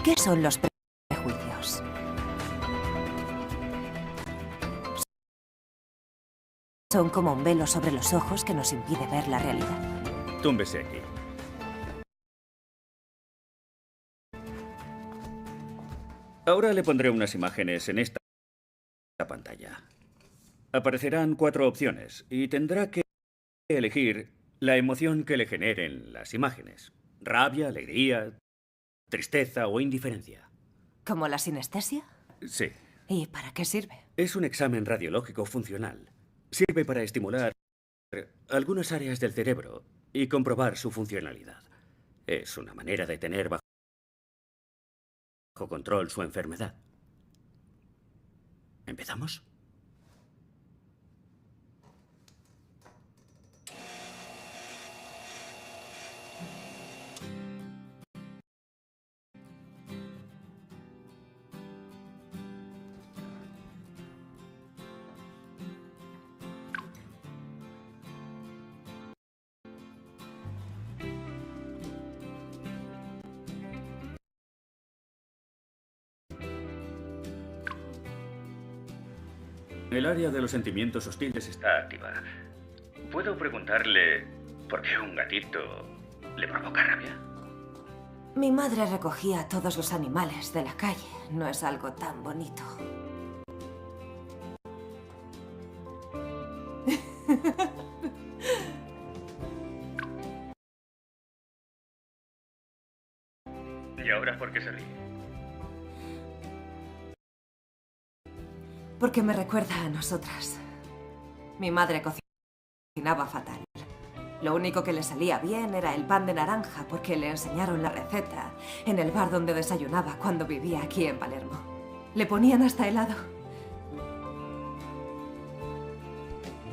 ¿Qué son los prejuicios? Son como un velo sobre los ojos que nos impide ver la realidad. Túmbese aquí. Ahora le pondré unas imágenes en esta pantalla. Aparecerán 4 opciones y tendrá que elegir la emoción que le generen las imágenes. Rabia, alegría, tristeza o indiferencia. ¿Como la sinestesia? Sí. ¿Y para qué sirve? Es un examen radiológico funcional. Sirve para estimular algunas áreas del cerebro y comprobar su funcionalidad. Es una manera de tener bajo control su enfermedad. ¿Empezamos? El área de los sentimientos hostiles está activa. ¿Puedo preguntarle por qué un gatito le provoca rabia? Mi madre recogía a todos los animales de la calle. No es algo tan bonito. ¿Y ahora por qué se ríe? Porque me recuerda a nosotras. Mi madre cocinaba fatal. Lo único que le salía bien era el pan de naranja porque le enseñaron la receta en el bar donde desayunaba cuando vivía aquí en Palermo. Le ponían hasta helado.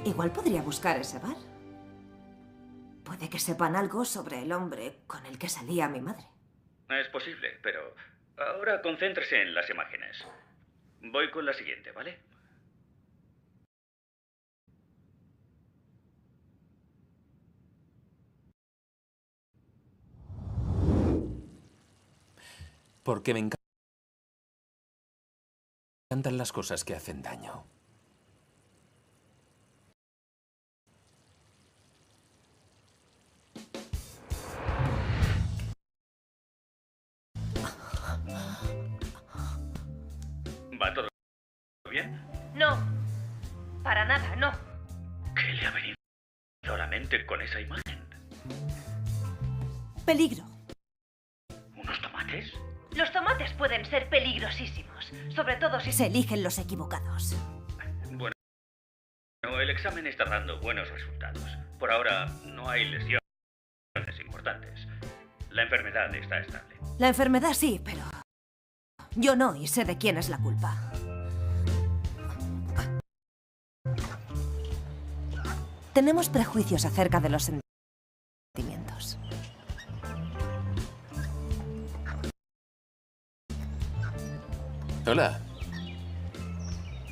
Igual podría buscar ese bar. Puede que sepan algo sobre el hombre con el que salía mi madre. Es posible, pero ahora concéntrese en las imágenes. Voy con la siguiente, ¿vale? Porque me encantan las cosas que hacen daño. ¿Va todo bien? No, para nada, no. ¿Qué le ha venido a la mente con esa imagen? Peligro. ¿Unos tomates? Los tomates pueden ser peligrosísimos, sobre todo si se eligen los equivocados. Bueno, el examen está dando buenos resultados. Por ahora no hay lesiones importantes. La enfermedad está estable. La enfermedad sí, pero yo no, y sé de quién es la culpa. Tenemos prejuicios acerca de los sentimientos. Hola.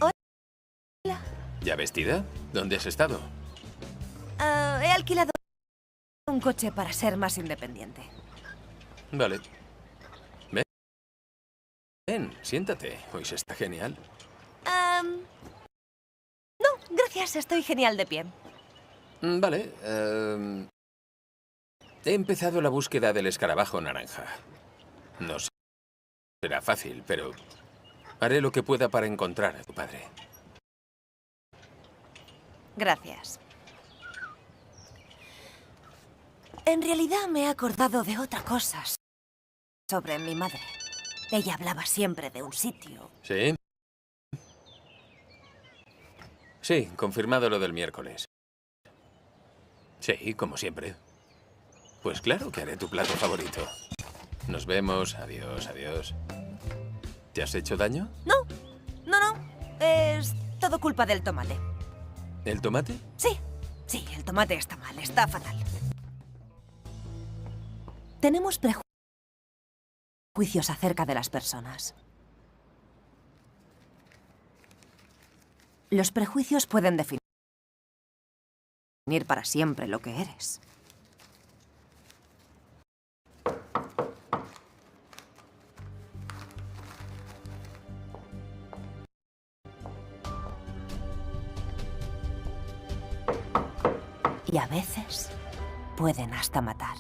Hola. ¿Ya vestida? ¿Dónde has estado? He alquilado un coche para ser más independiente. Vale. Ven. Ven, siéntate. Hoy se está genial. No, gracias, estoy genial de pie. Vale. He empezado la búsqueda del escarabajo naranja. No será fácil, pero haré lo que pueda para encontrar a tu padre. Gracias. En realidad me he acordado de otra cosa sobre mi madre. Ella hablaba siempre de un sitio. ¿Sí? Sí, confirmado lo del miércoles. Sí, como siempre. Pues claro que haré tu plato favorito. Nos vemos. Adiós, adiós. ¿Te has hecho daño? No, no. Es todo culpa del tomate. ¿El tomate? Sí, el tomate está mal, está fatal. Tenemos prejuicios acerca de las personas. Los prejuicios pueden definir para siempre lo que eres. Y a veces pueden hasta matar.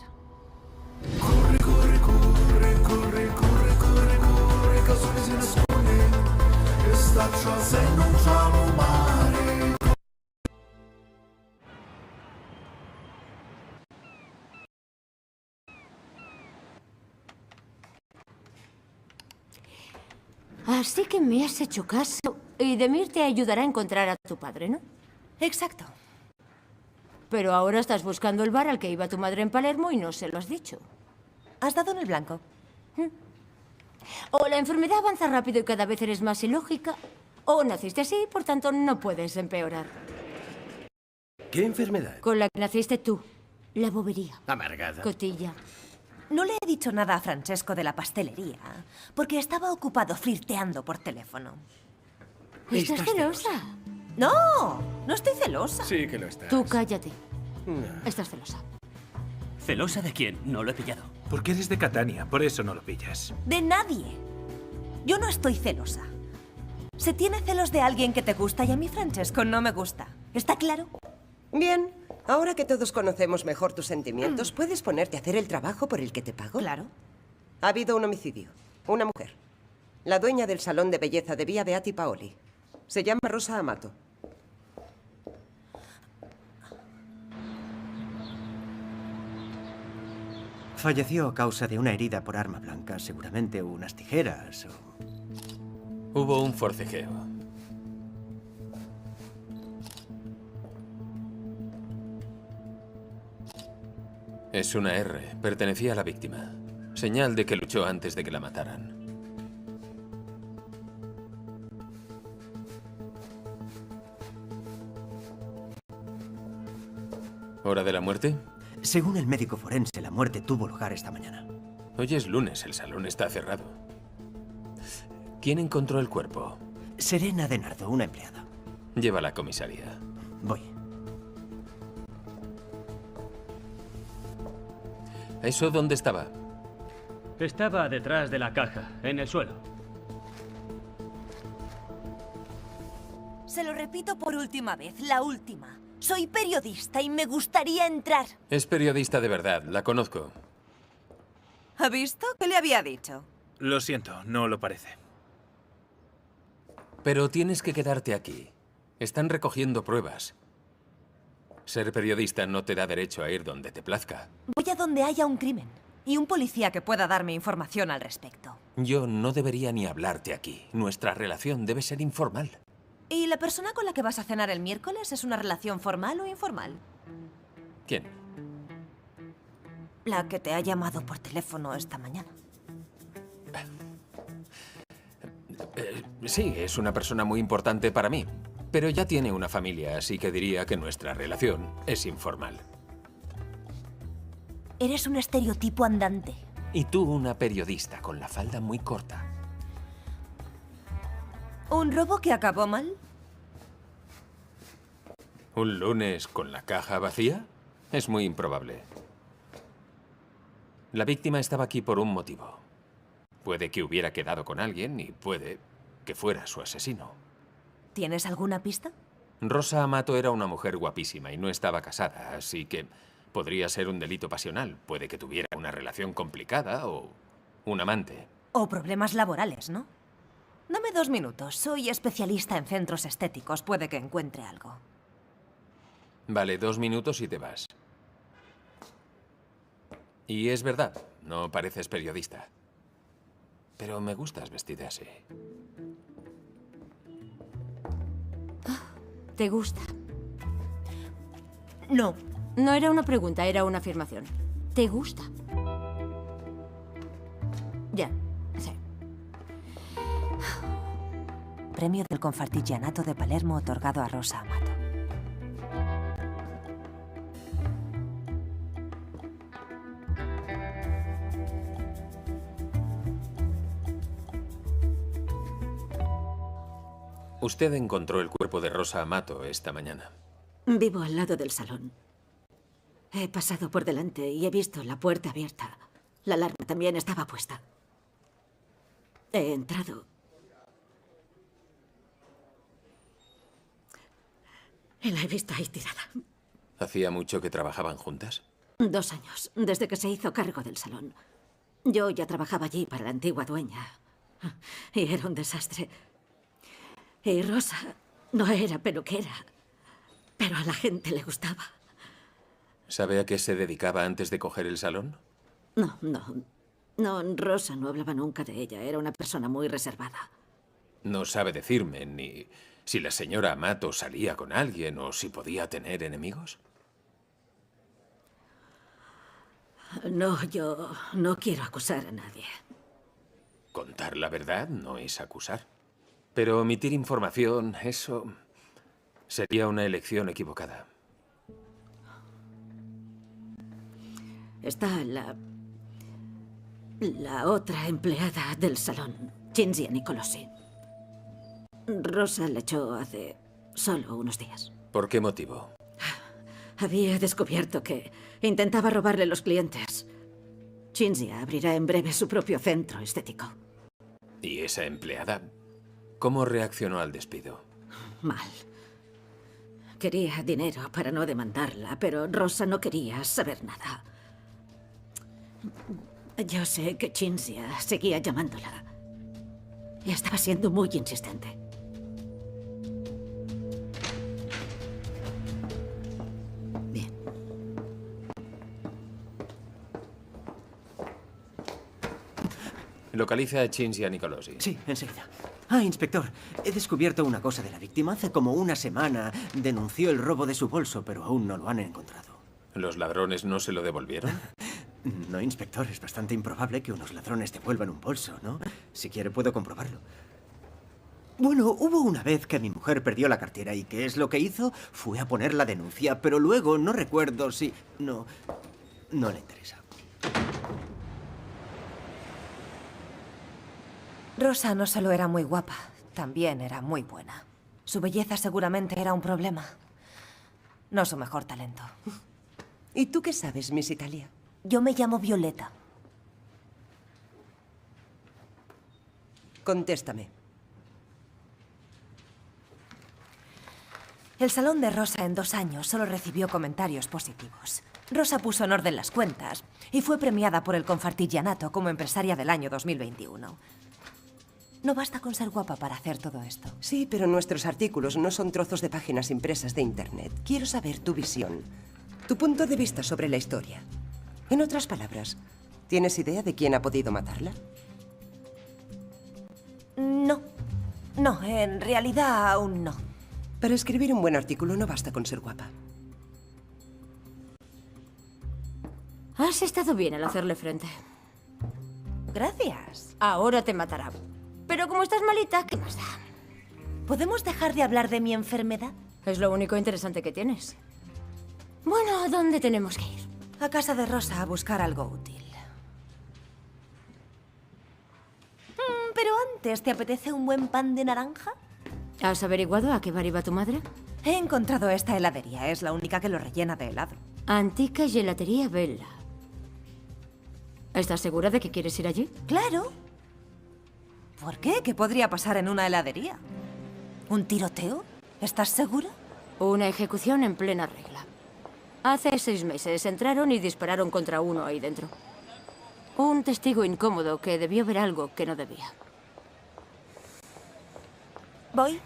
Así que me has hecho caso. Y Demir te ayudará a encontrar a tu padre, ¿no? Exacto. Pero ahora estás buscando el bar al que iba tu madre en Palermo y no se lo has dicho. Has dado en el blanco. O la enfermedad avanza rápido y cada vez eres más ilógica, o naciste así, por tanto no puedes empeorar. ¿Qué enfermedad? Con la que naciste tú. La bobería. Amargada. Cotilla. No le he dicho nada a Francesco de la pastelería, porque estaba ocupado flirteando por teléfono. ¿Estás celosa? ¡No! No estoy celosa. Sí que lo estás. Tú cállate. Estás celosa. ¿Celosa de quién? No lo he pillado. Porque eres de Catania, por eso no lo pillas. De nadie. Yo no estoy celosa. Se tiene celos de alguien que te gusta y a mí Francesco no me gusta. ¿Está claro? Bien, ahora que todos conocemos mejor tus sentimientos, ¿puedes ponerte a hacer el trabajo por el que te pago? Claro. Ha habido un homicidio. Una mujer. La dueña del salón de belleza de Via Beati Paoli. Se llama Rosa Amato. Falleció a causa de una herida por arma blanca, seguramente unas tijeras o... Hubo un forcejeo. Es una R. Pertenecía a la víctima. Señal de que luchó antes de que la mataran. ¿Hora de la muerte? Según el médico forense, la muerte tuvo lugar esta mañana. Hoy es lunes, el salón está cerrado. ¿Quién encontró el cuerpo? Serena de Nardo, una empleada. Lleva a la comisaría. Voy. ¿Eso dónde estaba? Estaba detrás de la caja, en el suelo. Se lo repito por última vez, la última. Soy periodista y me gustaría entrar. Es periodista de verdad, la conozco. ¿Ha visto? ¿Qué le había dicho? Lo siento, no lo parece. Pero tienes que quedarte aquí. Están recogiendo pruebas. Ser periodista no te da derecho a ir donde te plazca. Voy a donde haya un crimen y un policía que pueda darme información al respecto. Yo no debería ni hablarte aquí. Nuestra relación debe ser informal. ¿Y la persona con la que vas a cenar el miércoles es una relación formal o informal? ¿Quién? La que te ha llamado por teléfono esta mañana. Sí, es una persona muy importante para mí. Pero ya tiene una familia, así que diría que nuestra relación es informal. Eres un estereotipo andante. Y tú una periodista con la falda muy corta. ¿Un robo que acabó mal? ¿Un lunes con la caja vacía? Es muy improbable. La víctima estaba aquí por un motivo. Puede que hubiera quedado con alguien y puede que fuera su asesino. ¿Tienes alguna pista? Rosa Amato era una mujer guapísima y no estaba casada, así que podría ser un delito pasional. Puede que tuviera una relación complicada o un amante. O problemas laborales, ¿no? Dame 2 minutos. Soy especialista en centros estéticos. Puede que encuentre algo. Vale, 2 minutos y te vas. Y es verdad, no pareces periodista. Pero me gustas vestida así. ¿Te gusta? No. No era una pregunta, era una afirmación. ¿Te gusta? Ya, sí. Premio del Confartigianato de Palermo otorgado a Rosa Amato. Usted encontró el cuerpo de Rosa Amato esta mañana. Vivo al lado del salón. He pasado por delante y he visto la puerta abierta. La alarma también estaba puesta. He entrado. Y la he visto ahí tirada. ¿Hacía mucho que trabajaban juntas? 2 años, desde que se hizo cargo del salón. Yo ya trabajaba allí para la antigua dueña. Y era un desastre. Y Rosa no era peluquera, pero a la gente le gustaba. ¿Sabe a qué se dedicaba antes de coger el salón? No, Rosa no hablaba nunca de ella. Era una persona muy reservada. No sabe decirme ni si la señora Amato salía con alguien o si podía tener enemigos. No, yo no quiero acusar a nadie. Contar la verdad no es acusar. Pero omitir información, eso sería una elección equivocada. Está la otra empleada del salón, Cinzia Nicolosi. Rosa la echó hace solo unos días. ¿Por qué motivo? Había descubierto que intentaba robarle los clientes. Cinzia abrirá en breve su propio centro estético. ¿Y esa empleada? ¿Cómo reaccionó al despido? Mal. Quería dinero para no demandarla, pero Rosa no quería saber nada. Yo sé que Cinzia seguía llamándola. Y estaba siendo muy insistente. Bien. Localiza a Cinzia Nicolosi. Sí, enseguida. Ah, inspector, he descubierto una cosa de la víctima. Hace como una semana denunció el robo de su bolso, pero aún no lo han encontrado. ¿Los ladrones no se lo devolvieron? No, inspector, es bastante improbable que unos ladrones devuelvan un bolso, ¿no? Si quiere, puedo comprobarlo. Bueno, hubo una vez que mi mujer perdió la cartera y ¿qué es lo que hizo? Fue a poner la denuncia, pero luego no recuerdo si... No le interesa. Rosa no solo era muy guapa, también era muy buena. Su belleza seguramente era un problema. No su mejor talento. ¿Y tú qué sabes, Miss Italia? Yo me llamo Violeta. Contéstame. El salón de Rosa en 2 años solo recibió comentarios positivos. Rosa puso en orden las cuentas y fue premiada por el Confartigianato como empresaria del año 2021. No basta con ser guapa para hacer todo esto. Sí, pero nuestros artículos no son trozos de páginas impresas de Internet. Quiero saber tu visión, tu punto de vista sobre la historia. En otras palabras, ¿tienes idea de quién ha podido matarla? No, en realidad aún no. Para escribir un buen artículo no basta con ser guapa. Has estado bien al hacerle frente. Gracias. Ahora te matará. Pero como estás malita, ¿qué más da? ¿Podemos dejar de hablar de mi enfermedad? Es lo único interesante que tienes. Bueno, ¿a dónde tenemos que ir? A casa de Rosa a buscar algo útil. Pero antes, ¿te apetece un buen pan de naranja? ¿Has averiguado a qué bar iba tu madre? He encontrado esta heladería. Es la única que lo rellena de helado. Antica Gelatería Bella. ¿Estás segura de que quieres ir allí? Claro. ¿Por qué? ¿Qué podría pasar en una heladería? ¿Un tiroteo? ¿Estás segura? Una ejecución en plena regla. Hace 6 meses entraron y dispararon contra uno ahí dentro. Un testigo incómodo que debió ver algo que no debía. ¿Voy?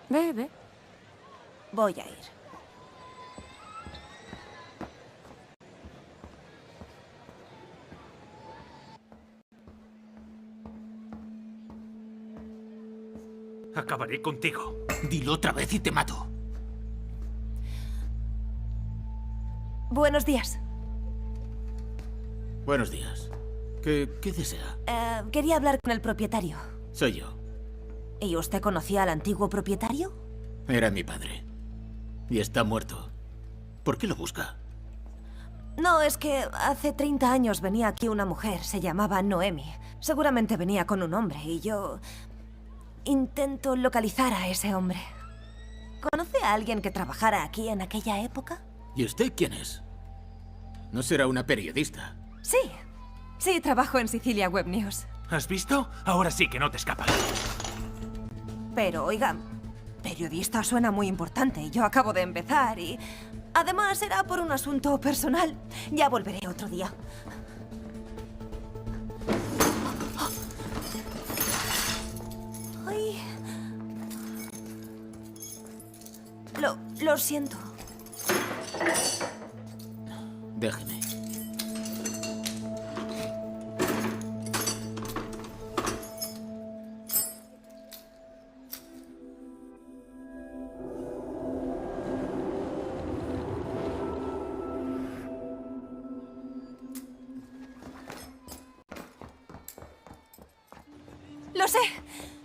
Ve. Voy a ir. Acabaré contigo. Dilo otra vez y te mato. Buenos días. Buenos días. ¿Qué desea? Quería hablar con el propietario. Soy yo. ¿Y usted conocía al antiguo propietario? Era mi padre. Y está muerto. ¿Por qué lo busca? No, es que hace 30 años venía aquí una mujer. Se llamaba Noemi. Seguramente venía con un hombre y yo... intento localizar a ese hombre. ¿Conoce a alguien que trabajara aquí en aquella época? ¿Y usted quién es? ¿No será una periodista? Sí, trabajo en Sicilia Web News. ¿Has visto? Ahora sí que no te escapas. Pero, oiga, periodista suena muy importante y yo acabo de empezar y... Además, era por un asunto personal. Ya volveré otro día. Ay. Lo siento. Déjeme.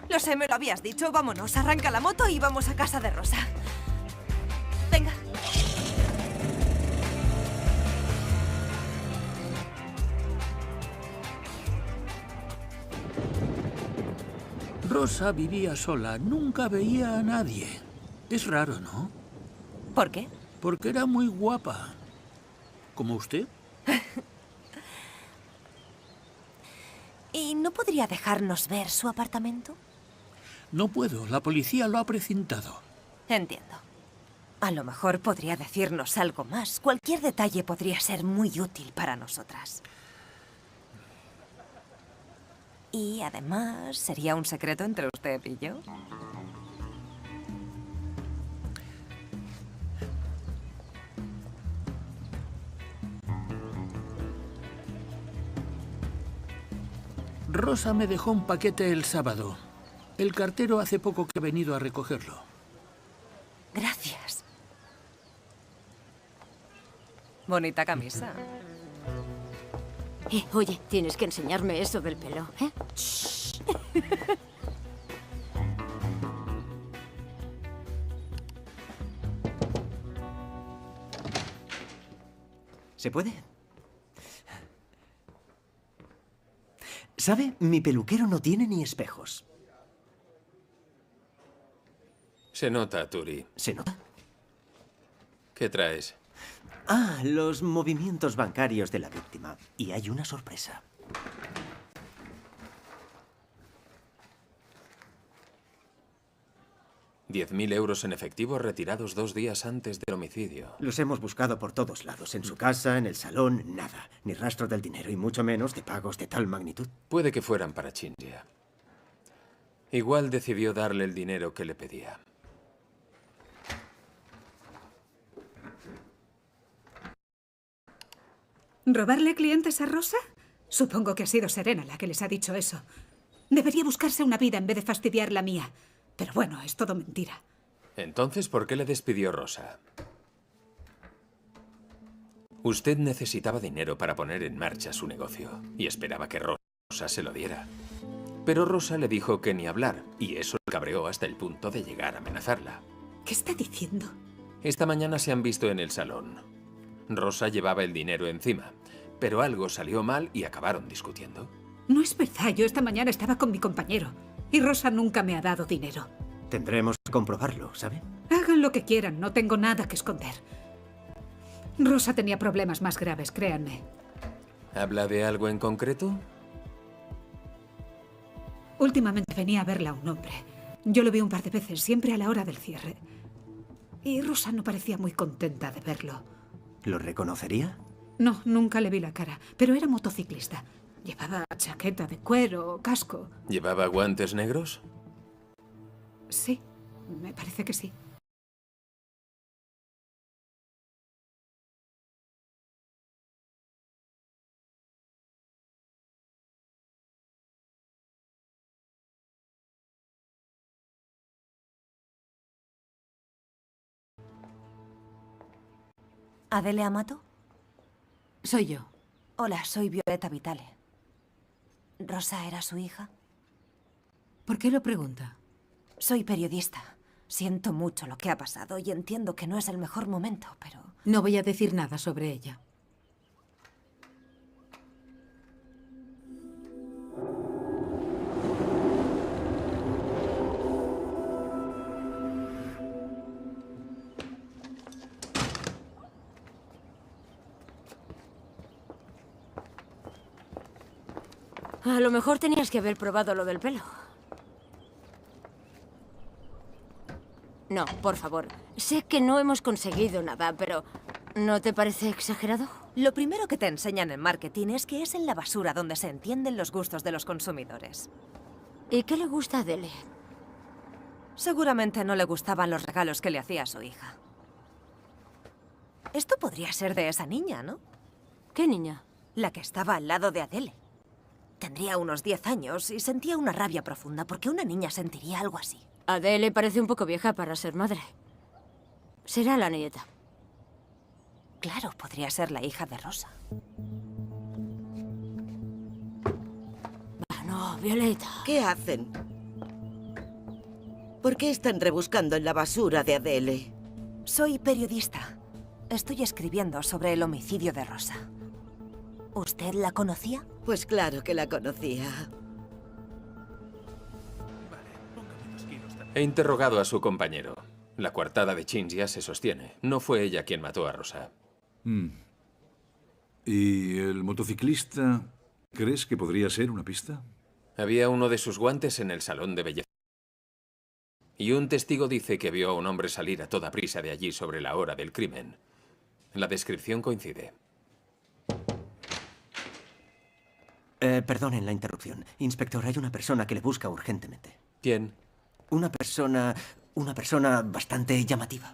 Lo sé, me lo habías dicho. Vámonos, arranca la moto y vamos a casa de Rosa. Venga. Rosa vivía sola, nunca veía a nadie. Es raro, ¿no? ¿Por qué? Porque era muy guapa. ¿Como usted? ¿Y no podría dejarnos ver su apartamento? No puedo, la policía lo ha precintado. Entiendo. A lo mejor podría decirnos algo más. Cualquier detalle podría ser muy útil para nosotras. Y además, ¿sería un secreto entre usted y yo? Rosa me dejó un paquete el sábado. El cartero hace poco que ha venido a recogerlo. Gracias. Bonita camisa. Oye, tienes que enseñarme eso del pelo, ¿eh? ¿Se puede? ¿Sabe? Mi peluquero no tiene ni espejos. Se nota, Turi. ¿Se nota? ¿Qué traes? Ah, los movimientos bancarios de la víctima. Y hay una sorpresa. €10.000 en efectivo retirados 2 días antes del homicidio. Los hemos buscado por todos lados. En su casa, en el salón, nada. Ni rastro del dinero y mucho menos de pagos de tal magnitud. Puede que fueran para Chindia. Igual decidió darle el dinero que le pedía. ¿Robarle clientes a Rosa? Supongo que ha sido Serena la que les ha dicho eso. Debería buscarse una vida en vez de fastidiar la mía. Pero bueno, es todo mentira. Entonces, ¿por qué le despidió Rosa? Usted necesitaba dinero para poner en marcha su negocio y esperaba que Rosa se lo diera. Pero Rosa le dijo que ni hablar, y eso le cabreó hasta el punto de llegar a amenazarla. ¿Qué está diciendo? Esta mañana se han visto en el salón. Rosa llevaba el dinero encima, pero algo salió mal y acabaron discutiendo. No es verdad, yo esta mañana estaba con mi compañero y Rosa nunca me ha dado dinero. Tendremos que comprobarlo, ¿sabe? Hagan lo que quieran, no tengo nada que esconder. Rosa tenía problemas más graves, créanme. ¿Habla de algo en concreto? Últimamente venía a verla a un hombre. Yo lo vi un par de veces, siempre a la hora del cierre. Y Rosa no parecía muy contenta de verlo. ¿Lo reconocería? No, nunca le vi la cara, pero era motociclista. Llevaba chaqueta de cuero, casco. ¿Llevaba guantes negros? Sí, me parece que sí. ¿Adele Amato? Soy yo. Hola, soy Violeta Vitale. ¿Rosa era su hija? ¿Por qué lo pregunta? Soy periodista. Siento mucho lo que ha pasado y entiendo que no es el mejor momento, pero... No voy a decir nada sobre ella. A lo mejor tenías que haber probado lo del pelo. No, por favor. Sé que no hemos conseguido nada, pero ¿no te parece exagerado? Lo primero que te enseñan en marketing es que es en la basura donde se entienden los gustos de los consumidores. ¿Y qué le gusta a Adele? Seguramente no le gustaban los regalos que le hacía a su hija. Esto podría ser de esa niña, ¿no? ¿Qué niña? La que estaba al lado de Adele. Tendría unos 10 años y sentía una rabia profunda porque una niña sentiría algo así. Adele parece un poco vieja para ser madre. Será la nieta. Claro, podría ser la hija de Rosa. No, Violeta. ¿Qué hacen? ¿Por qué están rebuscando en la basura de Adele? Soy periodista. Estoy escribiendo sobre el homicidio de Rosa. ¿Usted la conocía? Pues claro que la conocía. He interrogado a su compañero. La coartada de Cinzia se sostiene. No fue ella quien mató a Rosa. ¿Y el motociclista crees que podría ser una pista? Había uno de sus guantes en el salón de belleza. Y un testigo dice que vio a un hombre salir a toda prisa de allí sobre la hora del crimen. La descripción coincide. Perdonen la interrupción. Inspector, hay una persona que le busca urgentemente. ¿Quién? Una persona bastante llamativa.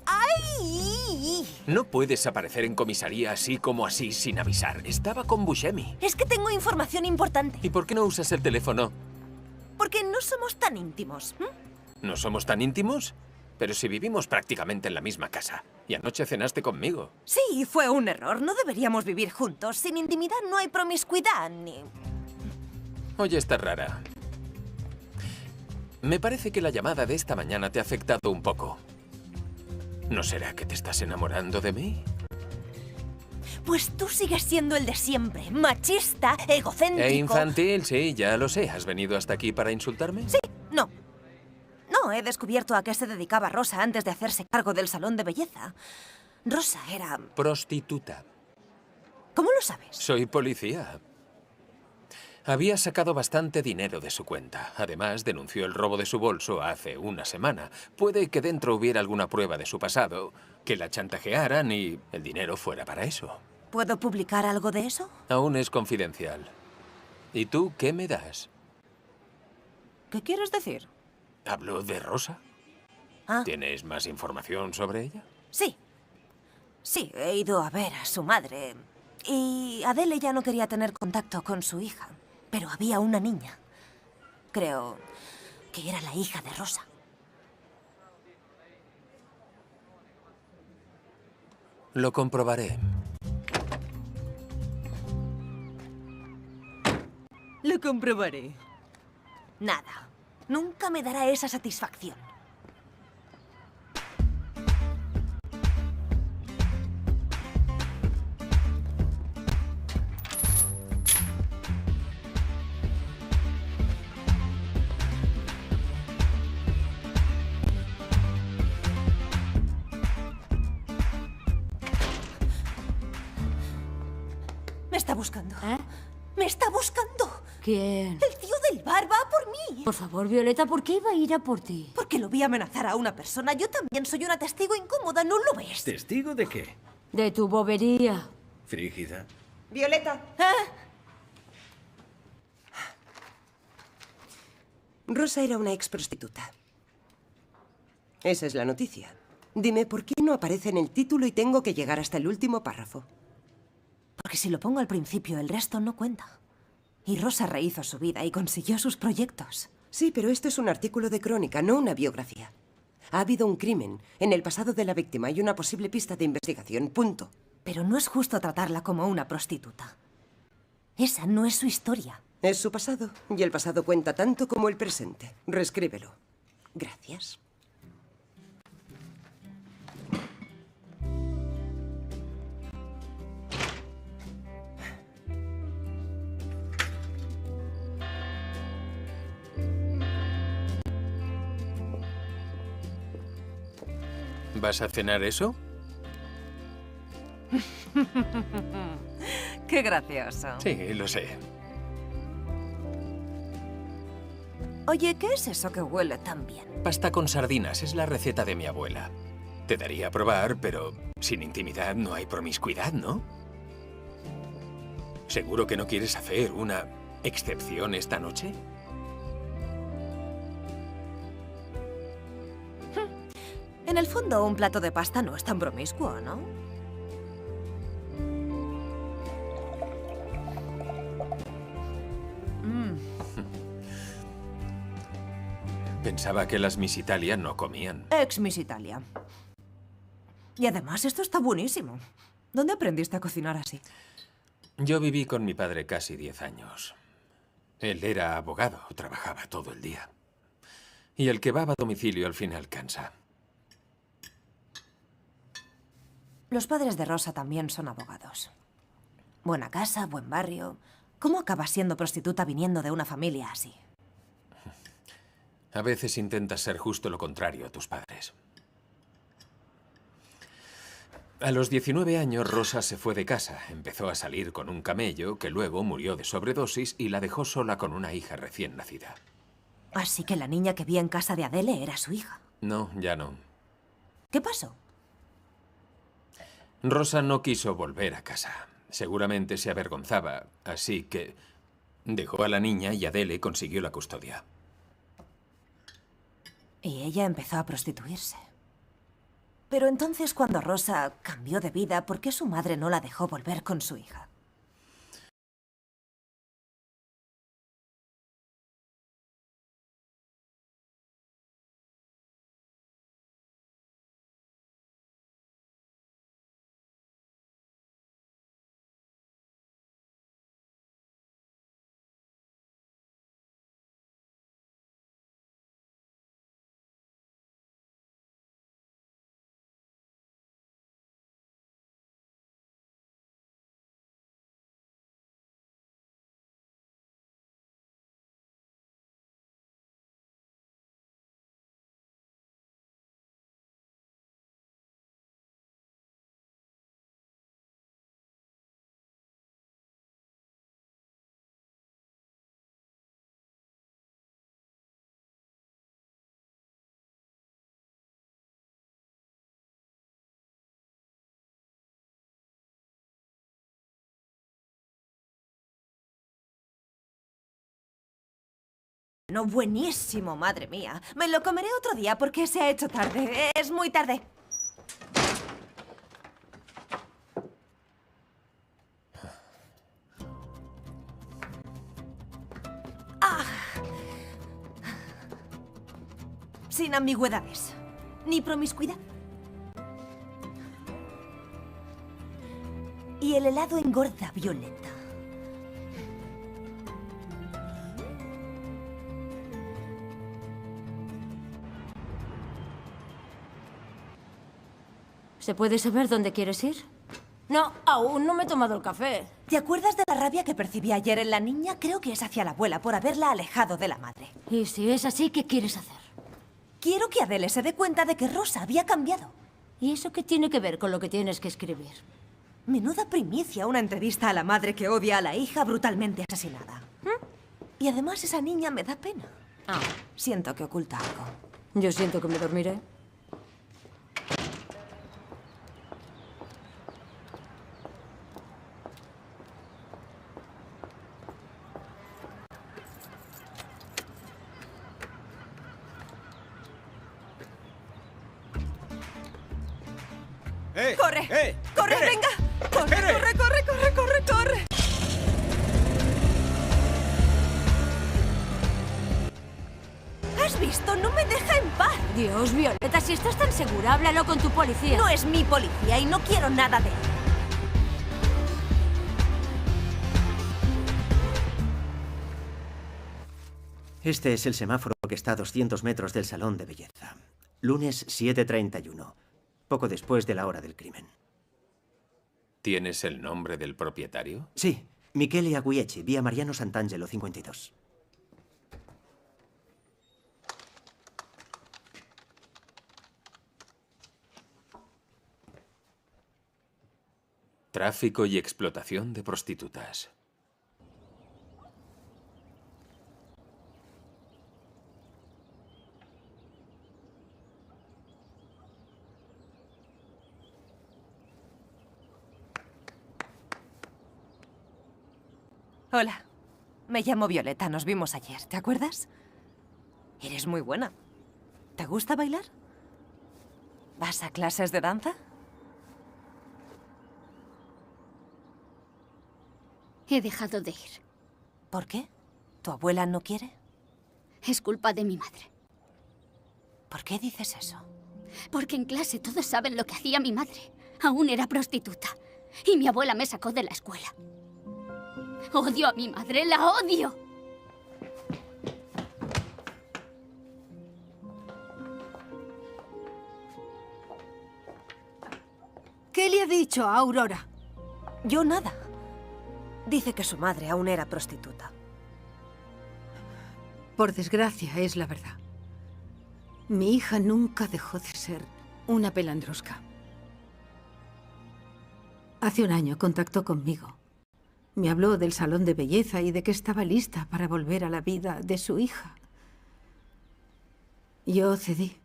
¡Ay! No puedes aparecer en comisaría así como así, sin avisar. Estaba con Buscemi. Es que tengo información importante. ¿Y por qué no usas el teléfono? Porque no somos tan íntimos. ¿No somos tan íntimos? Pero si vivimos prácticamente en la misma casa. Y anoche cenaste conmigo. Sí, fue un error. No deberíamos vivir juntos. Sin intimidad no hay promiscuidad ni... Oye, está rara. Me parece que la llamada de esta mañana te ha afectado un poco. ¿No será que te estás enamorando de mí? Pues tú sigues siendo el de siempre. Machista, egocéntrico... E infantil, sí, ya lo sé. ¿Has venido hasta aquí para insultarme? Sí, no. No, he descubierto a qué se dedicaba Rosa antes de hacerse cargo del salón de belleza. Rosa era... prostituta. ¿Cómo lo sabes? Soy policía. Había sacado bastante dinero de su cuenta. Además, denunció el robo de su bolso hace una semana. Puede que dentro hubiera alguna prueba de su pasado, que la chantajearan y el dinero fuera para eso. ¿Puedo publicar algo de eso? Aún es confidencial. ¿Y tú qué me das? ¿Qué quieres decir? ¿Hablo de Rosa? Ah. ¿Tienes más información sobre ella? Sí. Sí, he ido a ver a su madre. Y Adele ya no quería tener contacto con su hija. Pero había una niña. Creo que era la hija de Rosa. Lo comprobaré. Lo comprobaré. Nada. Nunca me dará esa satisfacción. Me está buscando. ¿Eh? ¡Me está buscando! ¿Quién? ¡El tío del bar va a por mí! Por favor, Violeta, ¿por qué iba a ir a por ti? Porque lo vi amenazar a una persona. Yo también soy una testigo incómoda, ¿no lo ves? ¿Testigo de qué? De tu bobería. Frígida. Violeta. Rosa era una ex prostituta. Esa es la noticia. Dime, ¿por qué no aparece en el título y tengo que llegar hasta el último párrafo? Porque si lo pongo al principio, el resto no cuenta. Y Rosa rehizo su vida y consiguió sus proyectos. Sí, pero esto es un artículo de crónica, no una biografía. Ha habido un crimen en el pasado de la víctima y una posible pista de investigación, punto. Pero no es justo tratarla como una prostituta. Esa no es su historia. Es su pasado, y el pasado cuenta tanto como el presente. Reescríbelo. Gracias. ¿Vas a cenar eso? Qué gracioso. Sí, lo sé. Oye, ¿qué es eso que huele tan bien? Pasta con sardinas es la receta de mi abuela. Te daría a probar, pero sin intimidad no hay promiscuidad, ¿no? ¿Seguro que no quieres hacer una excepción esta noche? En el fondo, un plato de pasta no es tan promiscuo, ¿no? Pensaba que las Miss Italia no comían. Ex Miss Italia. Y además, esto está buenísimo. ¿Dónde aprendiste a cocinar así? Yo viví con mi padre casi 10 años. Él era abogado, trabajaba todo el día. Y el kebab a domicilio al final cansa. Los padres de Rosa también son abogados. Buena casa, buen barrio. ¿Cómo acabas siendo prostituta viniendo de una familia así? A veces intentas ser justo lo contrario a tus padres. A los 19 años, Rosa se fue de casa. Empezó a salir con un camello que luego murió de sobredosis y la dejó sola con una hija recién nacida. Así que la niña que vi en casa de Adele era su hija. No, ya no. ¿Qué pasó? Rosa no quiso volver a casa. Seguramente se avergonzaba, así que dejó a la niña y Adele consiguió la custodia. Y ella empezó a prostituirse. Pero entonces, cuando Rosa cambió de vida, ¿por qué su madre no la dejó volver con su hija? No, buenísimo, madre mía. Me lo comeré otro día porque se ha hecho tarde. Es muy tarde. ¡Ah! Sin ambigüedades. Ni promiscuidad. Y el helado engorda violeta. ¿Se puede saber dónde quieres ir? No, aún no me he tomado el café. ¿Te acuerdas de la rabia que percibí ayer en la niña? Creo que es hacia la abuela por haberla alejado de la madre. Y si es así, ¿qué quieres hacer? Quiero que Adele se dé cuenta de que Rosa había cambiado. ¿Y eso qué tiene que ver con lo que tienes que escribir? Menuda primicia, una entrevista a la madre que odia a la hija brutalmente asesinada. Y además esa niña me da pena. Siento que oculta algo. Yo siento que me dormiré. ¡Corre! ¡Corre, venga! ¡Corre, corre, corre, corre, corre, corre! ¿Has visto? No me deja en paz. Dios, Violeta, si estás tan segura, háblalo con tu policía. No es mi policía y no quiero nada de él. Este es el semáforo que está a 200 metros del salón de belleza. Lunes 7:31, poco después de la hora del crimen. ¿Tienes el nombre del propietario? Sí, Michele Aguieci, vía Mariano Sant'Angelo 52. Tráfico y explotación de prostitutas. Hola. Me llamo Violeta. Nos vimos ayer. ¿Te acuerdas? Eres muy buena. ¿Te gusta bailar? ¿Vas a clases de danza? He dejado de ir. ¿Por qué? ¿Tu abuela no quiere? Es culpa de mi madre. ¿Por qué dices eso? Porque en clase todos saben lo que hacía mi madre. Aún era prostituta. Y mi abuela me sacó de la escuela. Odio a mi madre, la odio. ¿Qué le ha dicho a Aurora? Yo nada. Dice que su madre aún era prostituta. Por desgracia, es la verdad. Mi hija nunca dejó de ser una pelandrosca. Hace un año contactó conmigo. Me habló del salón de belleza y de que estaba lista para volver a la vida de su hija. Yo cedí.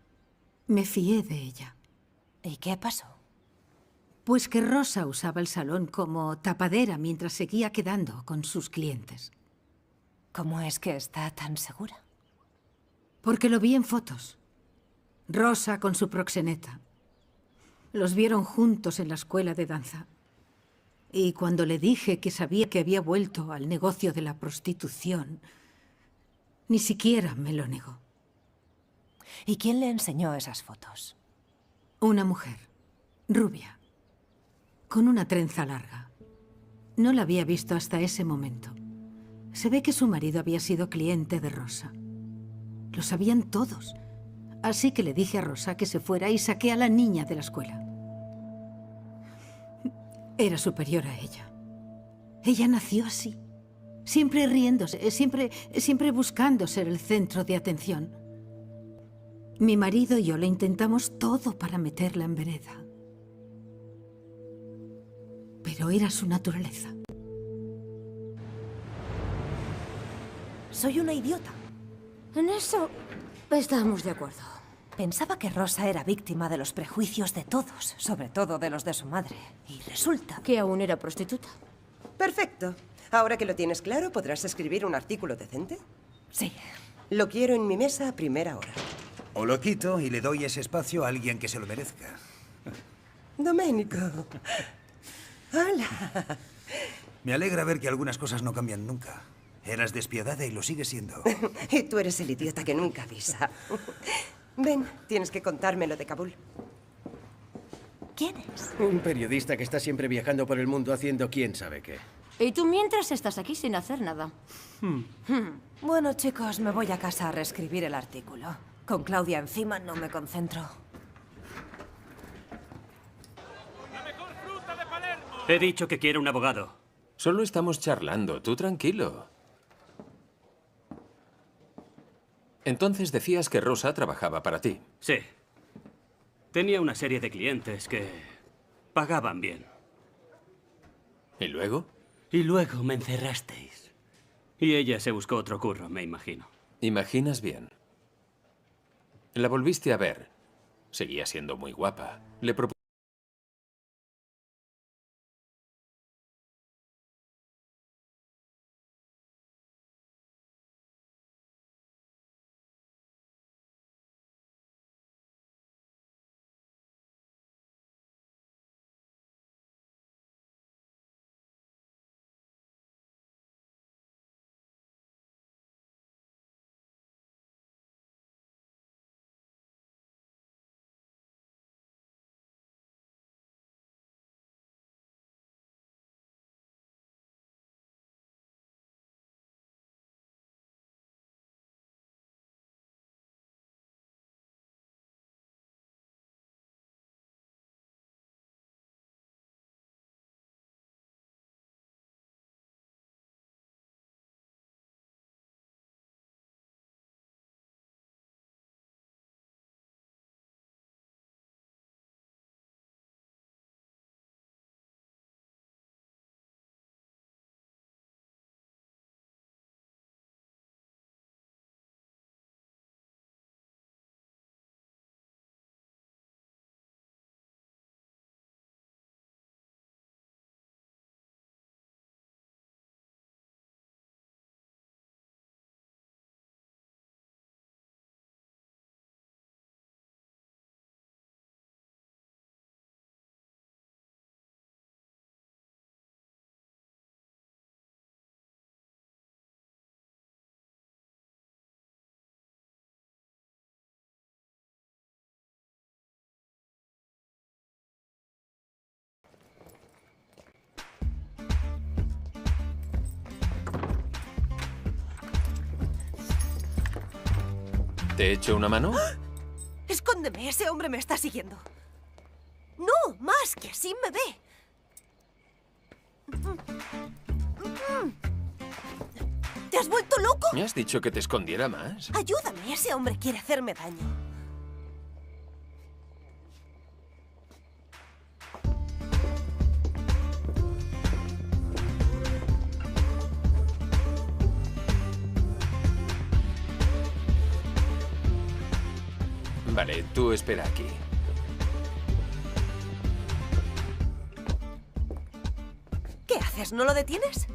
Me fié de ella. ¿Y qué pasó? Pues que Rosa usaba el salón como tapadera mientras seguía quedando con sus clientes. ¿Cómo es que está tan segura? Porque lo vi en fotos. Rosa con su proxeneta. Los vieron juntos en la escuela de danza. Y cuando le dije que sabía que había vuelto al negocio de la prostitución, ni siquiera me lo negó. ¿Y quién le enseñó esas fotos? Una mujer, rubia, con una trenza larga. No la había visto hasta ese momento. Se ve que su marido había sido cliente de Rosa. Lo sabían todos. Así que le dije a Rosa que se fuera y saqué a la niña de la escuela. Era superior a ella. Ella nació así. Siempre riéndose, siempre buscando ser el centro de atención. Mi marido y yo le intentamos todo para meterla en vereda. Pero era su naturaleza. Soy una idiota. En eso estamos de acuerdo. Pensaba que Rosa era víctima de los prejuicios de todos, sobre todo de los de su madre. Y resulta que aún era prostituta. Perfecto. Ahora que lo tienes claro, ¿podrás escribir un artículo decente? Sí. Lo quiero en mi mesa a primera hora. O lo quito y le doy ese espacio a alguien que se lo merezca. Domenico. Hola. Me alegra ver que algunas cosas no cambian nunca. Eras despiadada y lo sigues siendo. Y tú eres el idiota que nunca avisa. Ven, tienes que contarme lo de Kabul. ¿Quién es? Un periodista que está siempre viajando por el mundo haciendo quién sabe qué. Y tú mientras estás aquí sin hacer nada. Bueno, chicos, me voy a casa a reescribir el artículo. Con Claudia encima no me concentro. He dicho que quiero un abogado. Solo estamos charlando, tú tranquilo. Entonces decías que Rosa trabajaba para ti. Sí. Tenía una serie de clientes que pagaban bien. ¿Y luego? Y luego me encerrasteis. Y ella se buscó otro curro, me imagino. Imaginas bien. La volviste a ver. Seguía siendo muy guapa. Le propusiste ¿Te echo una mano? Escóndeme, ese hombre me está siguiendo. No, más, que así me ve. ¿Te has vuelto loco? ¿Me has dicho que te escondiera más? Ayúdame, ese hombre quiere hacerme daño. Vale, tú espera aquí. ¿Qué haces? ¿No lo detienes?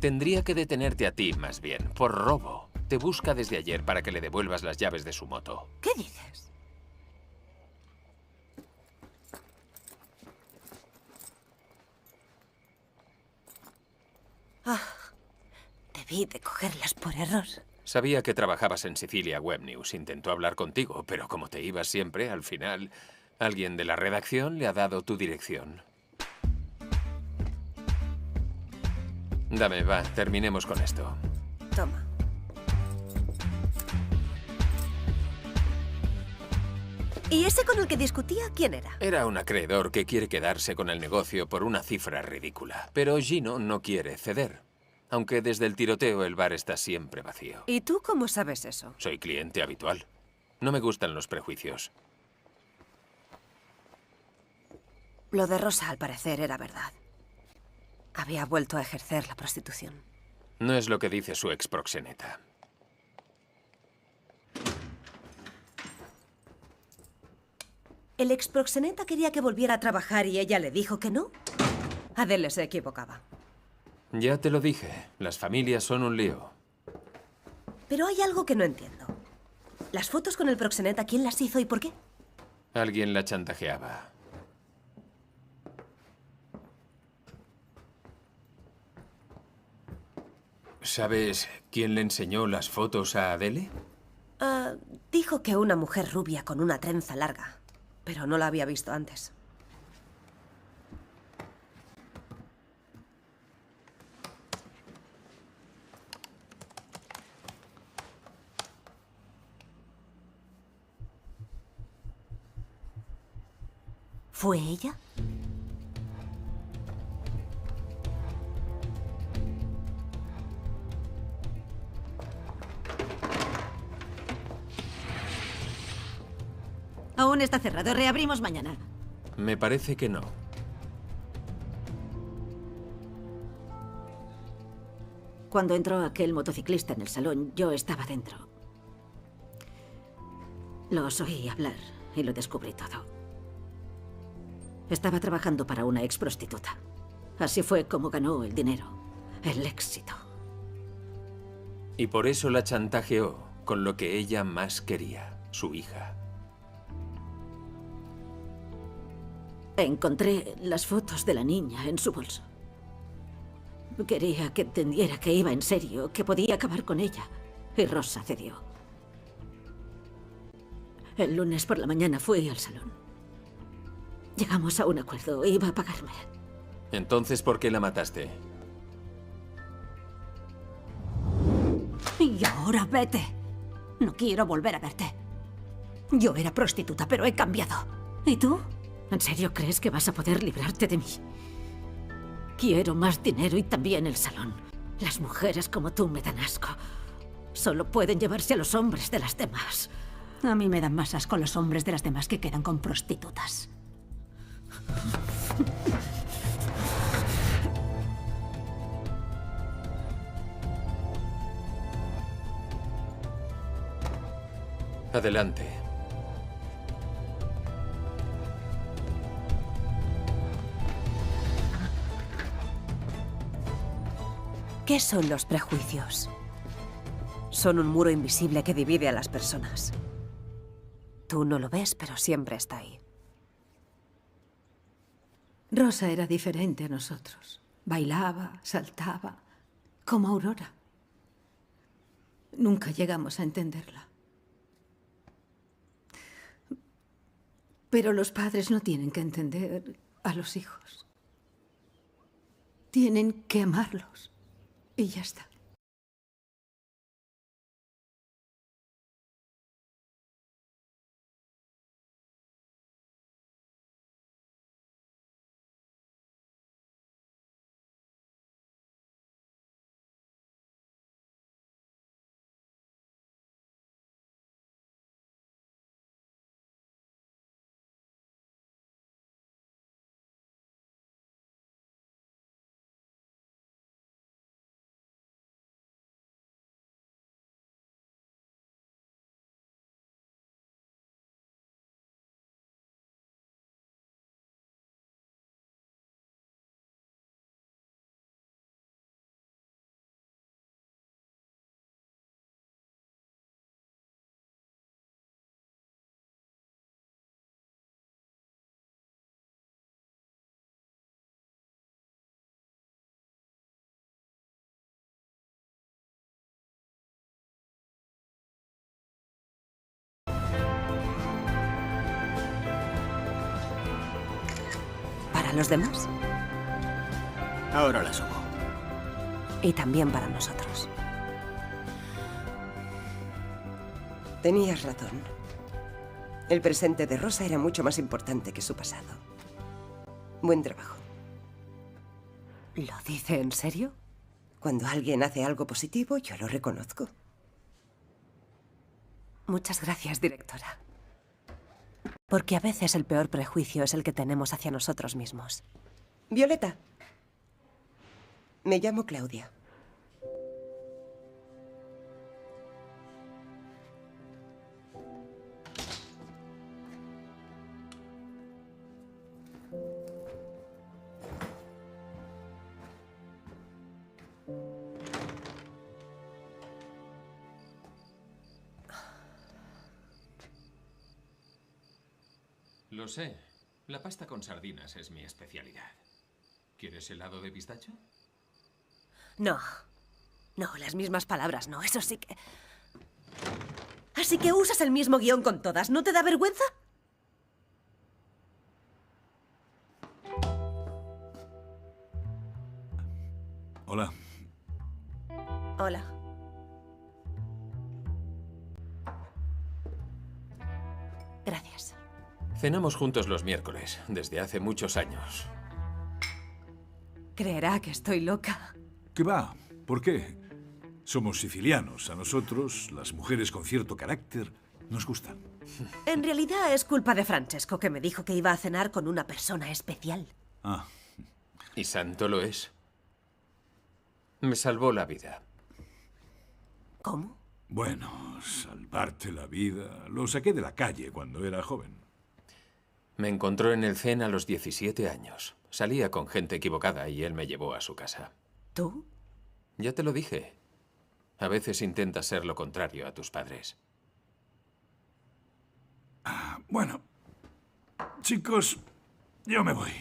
Tendría que detenerte a ti, más bien, por robo. Te busca desde ayer para que le devuelvas las llaves de su moto. ¿Qué dices? Ah, debí de cogerlas por error. Sabía que trabajabas en Sicilia Web News. Intentó hablar contigo, pero como te ibas siempre, al final, alguien de la redacción le ha dado tu dirección. Dame, va, terminemos con esto. Toma. ¿Y ese con el que discutía, quién era? Era un acreedor que quiere quedarse con el negocio por una cifra ridícula. Pero Gino no quiere ceder. Aunque desde el tiroteo el bar está siempre vacío. ¿Y tú cómo sabes eso? Soy cliente habitual. No me gustan los prejuicios. Lo de Rosa, al parecer, era verdad. Había vuelto a ejercer la prostitución. No es lo que dice su ex proxeneta. ¿El ex proxeneta quería que volviera a trabajar y ella le dijo que no? Adele se equivocaba. Ya te lo dije. Las familias son un lío. Pero hay algo que no entiendo. Las fotos con el proxeneta, ¿quién las hizo y por qué? Alguien la chantajeaba. ¿Sabes quién le enseñó las fotos a Adele? Dijo que una mujer rubia con una trenza larga, pero no la había visto antes. ¿Fue ella? Aún está cerrado. Reabrimos mañana. Me parece que no. Cuando entró aquel motociclista en el salón, yo estaba dentro. Los oí hablar y lo descubrí todo. Estaba trabajando para una ex prostituta. Así fue como ganó el dinero, el éxito. Y por eso la chantajeó con lo que ella más quería, su hija. Encontré las fotos de la niña en su bolso. Quería que entendiera que iba en serio, que podía acabar con ella. Y Rosa cedió. El lunes por la mañana fui al salón. Llegamos a un acuerdo. Iba a pagarme. Entonces, ¿por qué la mataste? Y ahora vete. No quiero volver a verte. Yo era prostituta, pero he cambiado. ¿Y tú? ¿En serio crees que vas a poder librarte de mí? Quiero más dinero y también el salón. Las mujeres como tú me dan asco. Solo pueden llevarse a los hombres de las demás. A mí me dan más asco los hombres de las demás que quedan con prostitutas. Adelante. ¿Qué son los prejuicios? Son un muro invisible que divide a las personas. Tú no lo ves, pero siempre está ahí. Rosa era diferente a nosotros. Bailaba, saltaba, como Aurora. Nunca llegamos a entenderla. Pero los padres no tienen que entender a los hijos. Tienen que amarlos. Y ya está. para los demás. Ahora la subo. Y también para nosotros. Tenías razón. El presente de Rosa era mucho más importante que su pasado. Buen trabajo. ¿Lo dice en serio? Cuando alguien hace algo positivo, yo lo reconozco. Muchas gracias, directora. Porque a veces el peor prejuicio es el que tenemos hacia nosotros mismos. Violeta. Me llamo Claudia. Lo sé. La pasta con sardinas es mi especialidad. ¿Quieres helado de pistacho? No. No, las mismas palabras, no. Eso sí que... Así que usas el mismo guión con todas. ¿No te da vergüenza? Hola. Hola. Gracias. Cenamos juntos los miércoles, desde hace muchos años. Creerá que estoy loca. ¿Qué va? ¿Por qué? Somos sicilianos. A nosotros, las mujeres con cierto carácter, nos gustan. En realidad es culpa de Francesco, que me dijo que iba a cenar con una persona especial. Ah. Y santo lo es. Me salvó la vida. ¿Cómo? Bueno, salvarte la vida... Lo saqué de la calle cuando era joven. Me encontró en el Zen a los 17 años. Salía con gente equivocada y él me llevó a su casa. ¿Tú? Ya te lo dije. A veces intentas ser lo contrario a tus padres. Bueno, chicos, yo me voy.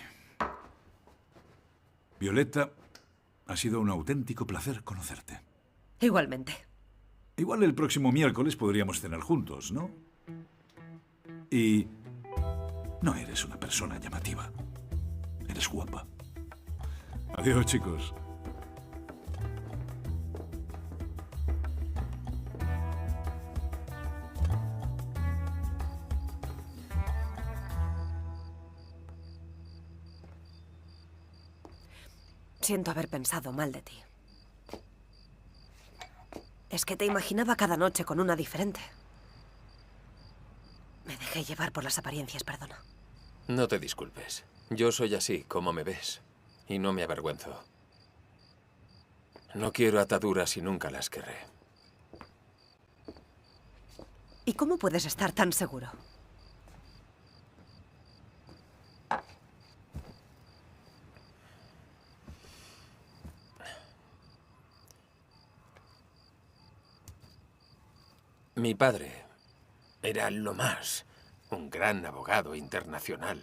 Violeta, ha sido un auténtico placer conocerte. Igualmente. Igual el próximo miércoles podríamos cenar juntos, ¿no? Y no eres una persona llamativa. Eres guapa. Adiós, chicos. Siento haber pensado mal de ti. Es que te imaginaba cada noche con una diferente. Me dejé llevar por las apariencias, perdona. No te disculpes. Yo soy así, como me ves. Y no me avergüenzo. No quiero ataduras y nunca las querré. ¿Y cómo puedes estar tan seguro? Mi padre era lo más, un gran abogado internacional.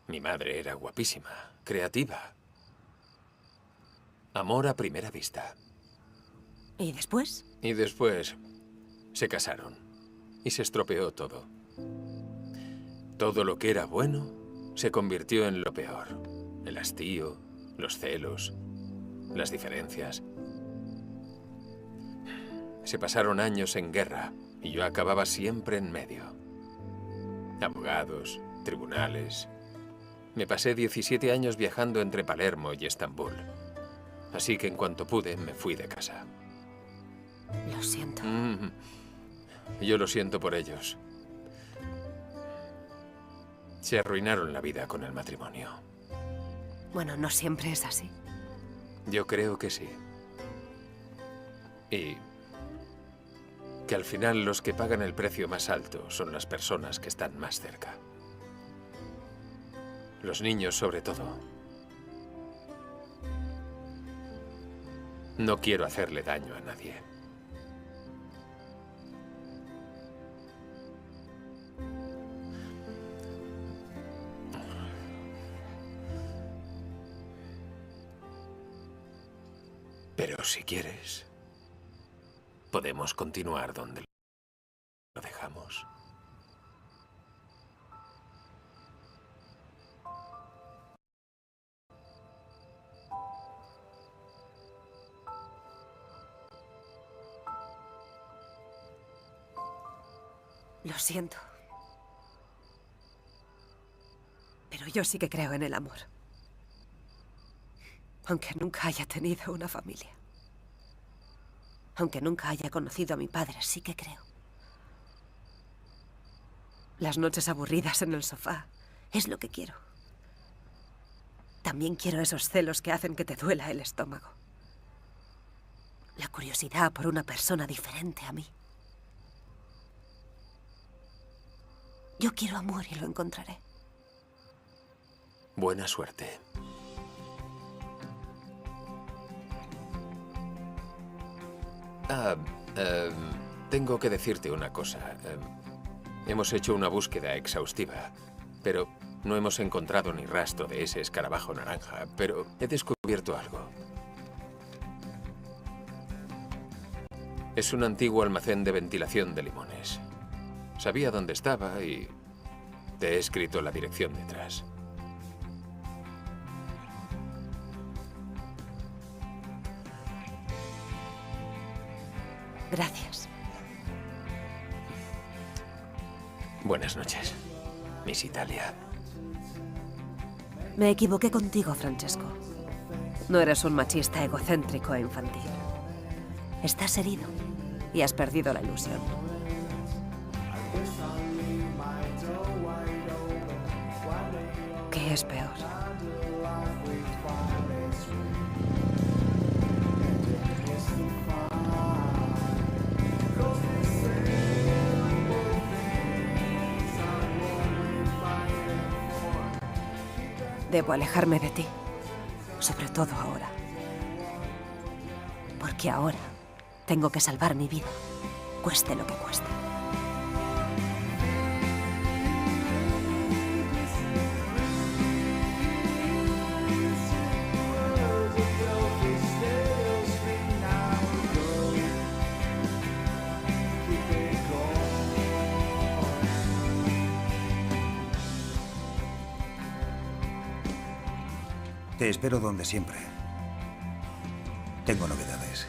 Mi madre era guapísima, creativa. Amor a primera vista. ¿Y después? Y después se casaron y se estropeó todo. Todo lo que era bueno se convirtió en lo peor. El hastío, los celos, las diferencias. Se pasaron años en guerra y yo acababa siempre en medio. Abogados, tribunales. Me pasé 17 años viajando entre Palermo y Estambul. Así que en cuanto pude, me fui de casa. Lo siento. Yo lo siento por ellos. Se arruinaron la vida con el matrimonio. Bueno, no siempre es así. Yo creo que sí. Y que al final los que pagan el precio más alto son las personas que están más cerca. Los niños, sobre todo. No quiero hacerle daño a nadie. Pero si quieres, podemos continuar donde lo dejamos. Lo siento. Pero yo sí que creo en el amor. Aunque nunca haya tenido una familia. Aunque nunca haya conocido a mi padre, sí que creo. Las noches aburridas en el sofá es lo que quiero. También quiero esos celos que hacen que te duela el estómago. La curiosidad por una persona diferente a mí. Yo quiero amor y lo encontraré. Buena suerte. Tengo que decirte una cosa. Hemos hecho una búsqueda exhaustiva, pero no hemos encontrado ni rastro de ese escarabajo naranja, pero he descubierto algo. Es un antiguo almacén de ventilación de limones. Sabía dónde estaba y te he escrito la dirección detrás. Gracias. Buenas noches, Miss Italia. Me equivoqué contigo, Francesco. No eres un machista egocéntrico e infantil. Estás herido y has perdido la ilusión. ¿Qué es peor? Debo alejarme de ti, sobre todo ahora. Porque ahora tengo que salvar mi vida, cueste lo que cueste. Te espero donde siempre. Tengo novedades.